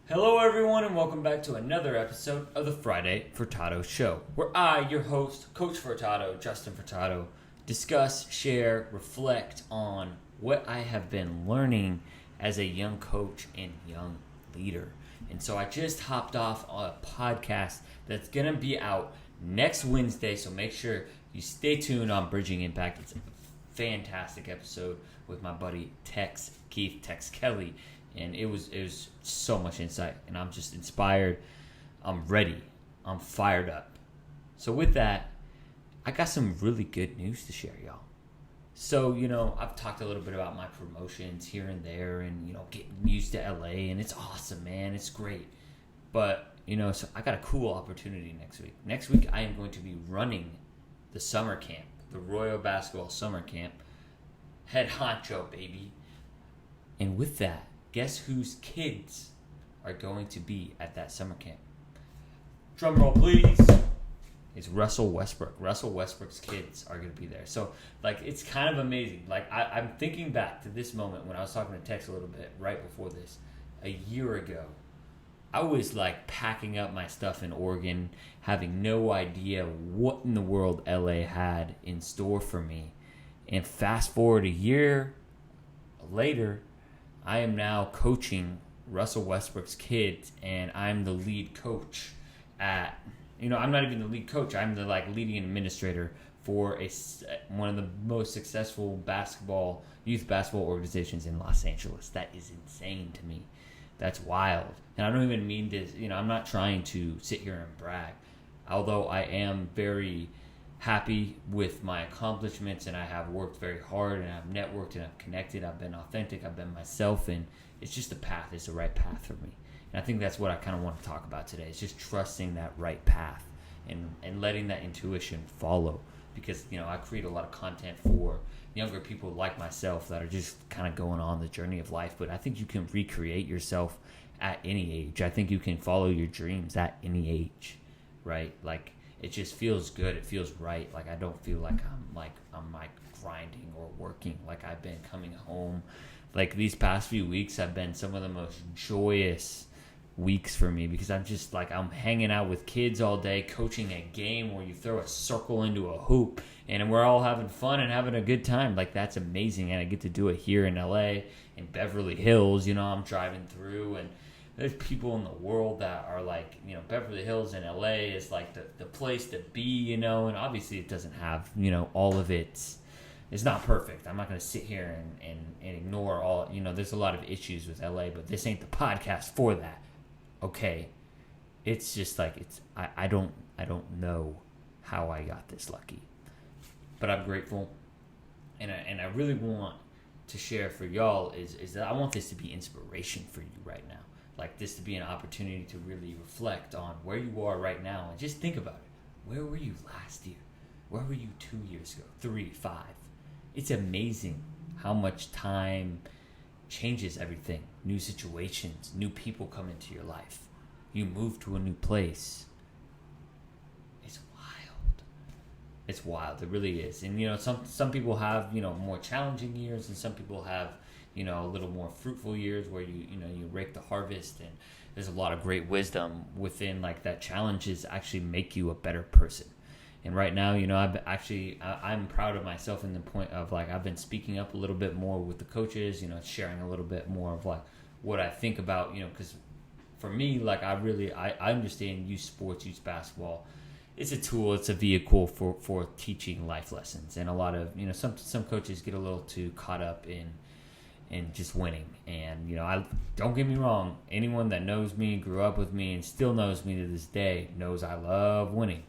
Hello, everyone, and welcome back to another episode of the Friday Furtado Show, where I, your host, Coach Furtado, Justin Furtado, discuss, share, reflect on what I have been learning as a young coach and young leader. And so I just hopped off a podcast that's going to be out next Wednesday, so make sure you stay tuned on Bridging Impact. It's a fantastic episode with my buddy Tex Kelly. And it was so much insight, and I'm just inspired. I'm ready. I'm fired up. So with that, I got some really good news to share, y'all. So, I've talked a little bit about my promotions here and there and, getting used to LA, and it's awesome, man. It's great. But, so I got a cool opportunity next week. Next week, I am going to be running the summer camp, the Royal Basketball Summer Camp. Head honcho, baby. And with that, guess whose kids are going to be at that summer camp? Drum roll, please. It's Russell Westbrook. Russell Westbrook's kids are going to be there. So, it's kind of amazing. I'm thinking back to this moment when I was talking to Tex a little bit right before this. A year ago, I was, packing up my stuff in Oregon, having no idea what in the world LA had in store for me. And fast forward a year later, I am now coaching Russell Westbrook's kids, and I'm the lead coach at, I'm not even the lead coach. I'm the leading administrator for one of the most successful youth basketball organizations in Los Angeles. That is insane to me. That's wild. And I don't even mean this, I'm not trying to sit here and brag, although I am very happy with my accomplishments, and I have worked very hard, and I've networked, and I've connected, I've been authentic, I've been myself, and it's just the path. It's the right path for me. And I think that's what I kind of want to talk about today. It's just trusting that right path and letting that intuition follow, because I create a lot of content for younger people like myself that are just kind of going on the journey of life. But I think you can recreate yourself at any age. I think you can follow your dreams at any age, right? It just feels good. It feels right. I don't feel like I'm grinding or working. I've been coming home. These past few weeks have been some of the most joyous weeks for me, because I'm just I'm hanging out with kids all day, coaching a game where you throw a circle into a hoop, and we're all having fun and having a good time. That's amazing, and I get to do it here in LA, in Beverly Hills. I'm driving through, and there's people in the world that are Beverly Hills and LA is the place to be, and obviously it doesn't have, all of it's not perfect. I'm not going to sit here and ignore all, there's a lot of issues with LA, but this ain't the podcast for that. Okay. It's just I don't know how I got this lucky, but I'm grateful. And I really want to share for y'all is that I want this to be inspiration for you right now. This to be an opportunity to really reflect on where you are right now and just think about it. Where were you last year? Where were you 2 years ago? 3, 5? It's amazing how much time changes everything. New situations, new people come into your life. You move to a new place. It's wild. It's wild. It really is. And some people have more challenging years, and some people have a little more fruitful years where you rake the harvest, and there's a lot of great wisdom within that challenges actually make you a better person. And right now, I'm proud of myself in the point of I've been speaking up a little bit more with the coaches, sharing a little bit more of what I think about, because for me, I understand youth sports, youth basketball. It's a tool, it's a vehicle for teaching life lessons. And a lot of, some coaches get a little too caught up in just winning. And I don't get me wrong, anyone that knows me, grew up with me, and still knows me to this day knows I love winning.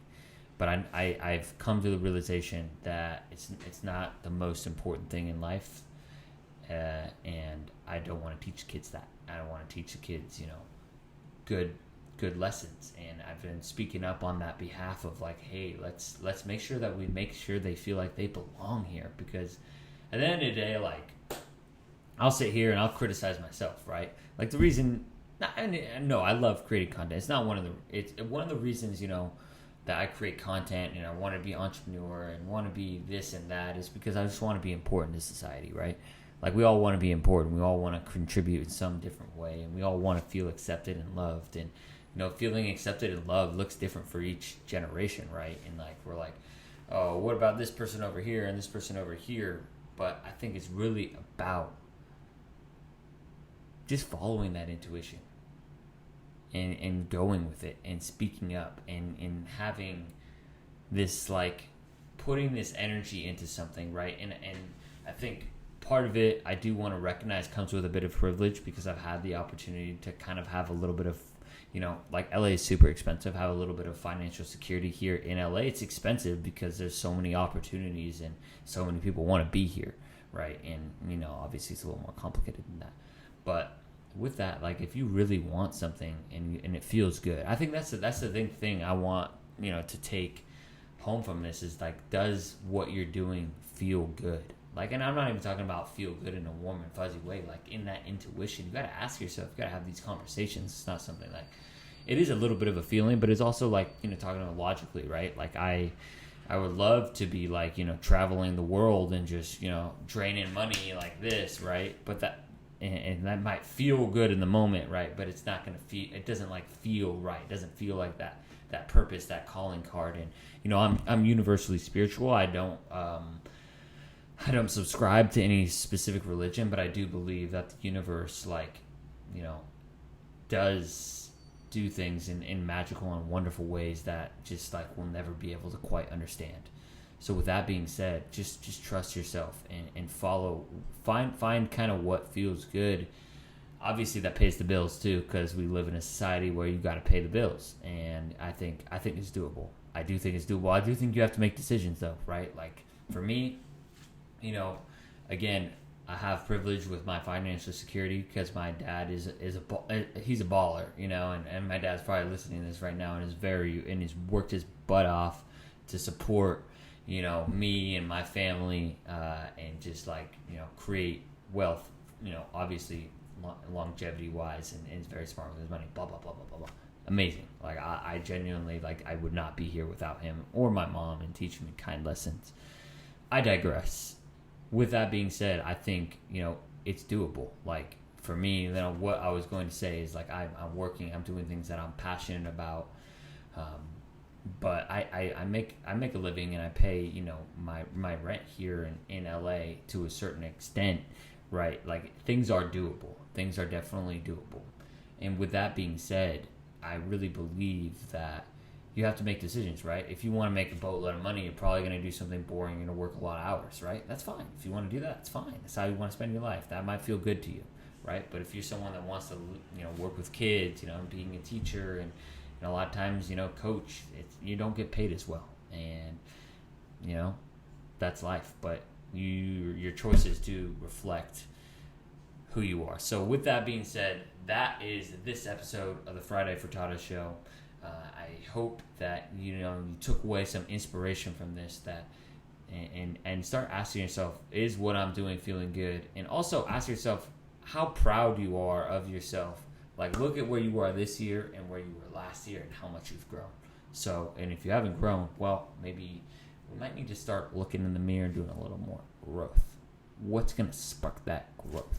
But I've come to the realization that it's not the most important thing in life, and I don't want to teach kids that. I don't want to teach the kids good lessons. And I've been speaking up on that behalf of hey, let's make sure that we make sure they feel like they belong here, because at the end of the day, I'll sit here and I'll criticize myself, right? The reason, no, I love creating content. It's not it's one of the reasons, that I create content and I want to be an entrepreneur and want to be this and that is because I just want to be important to society, right? Like, we all want to be important. We all want to contribute in some different way, and we all want to feel accepted and loved. And, feeling accepted and loved looks different for each generation, right? And, like, we're like, oh, what about this person over here and this person over here? But I think it's really about just following that intuition and going with it and speaking up and having this, like, putting this energy into something, right? And I think part of it, I do want to recognize, comes with a bit of privilege, because I've had the opportunity to kind of have a little bit of, like, LA is super expensive, have a little bit of financial security here in LA. It's expensive because there's so many opportunities and so many people want to be here, right? And, obviously it's a little more complicated than that. But with that, like, if you really want something and it feels good, I think that's the thing I want, to take home from this is, like, does what you're doing feel good? Like, and I'm not even talking about feel good in a warm and fuzzy way. Like, in that intuition, you got to ask yourself, you got to have these conversations. It's not something like, it is a little bit of a feeling, but it's also like, talking about logically, right? Like, I would love to be, like, traveling the world and just, draining money like this, right? But and that might feel good in the moment, right? But it's not going to feel, it doesn't, like, feel right. It doesn't feel like that purpose, that calling card. And, I'm universally spiritual. I don't subscribe to any specific religion, but I do believe that the universe, like, does do things in magical and wonderful ways that just, like, we'll never be able to quite understand. So with that being said, just trust yourself and follow, find kind of what feels good. Obviously that pays the bills too, because we live in a society where you got to pay the bills, and I think it's doable. I do think it's doable. I do think you have to make decisions though, right? Like, for me, again, I have privilege with my financial security because my dad he's a baller, and my dad's probably listening to this right now and he's worked his butt off to support, me and my family, and just, like, create wealth, obviously longevity wise, and is very smart with his money, blah, blah, blah, blah, blah, blah. Amazing. Like, I genuinely, like, I would not be here without him or my mom and teaching me kind lessons. I digress. With that being said, I think, it's doable. Like, for me, what I was going to say is, like, I'm working, I'm doing things that I'm passionate about. But I make a living, and I pay, my rent here in LA to a certain extent, right? Like, things are doable. Things are definitely doable. And with that being said, I really believe that you have to make decisions, right? If you want to make a boatload of money, you're probably going to do something boring. You're going to work a lot of hours, right? That's fine. If you want to do that, it's fine. That's how you want to spend your life. That might feel good to you, right? But if you're someone that wants to, work with kids, being a teacher, and a lot of times, coach, you don't get paid as well. And, that's life. But your choices do reflect who you are. So with that being said, that is this episode of the Friday Furtado Show. I hope that you took away some inspiration from this, and start asking yourself, is what I'm doing feeling good? And also ask yourself how proud you are of yourself. Like, look at where you are this year and where you were last year and how much you've grown. So, and if you haven't grown, well, maybe we might need to start looking in the mirror and doing a little more growth. What's going to spark that growth?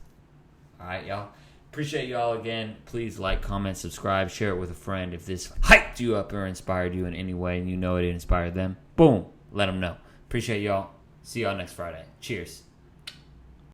All right, y'all. Appreciate y'all again. Please like, comment, subscribe, share it with a friend. If this hyped you up or inspired you in any way and it inspired them, boom, let them know. Appreciate y'all. See y'all next Friday. Cheers.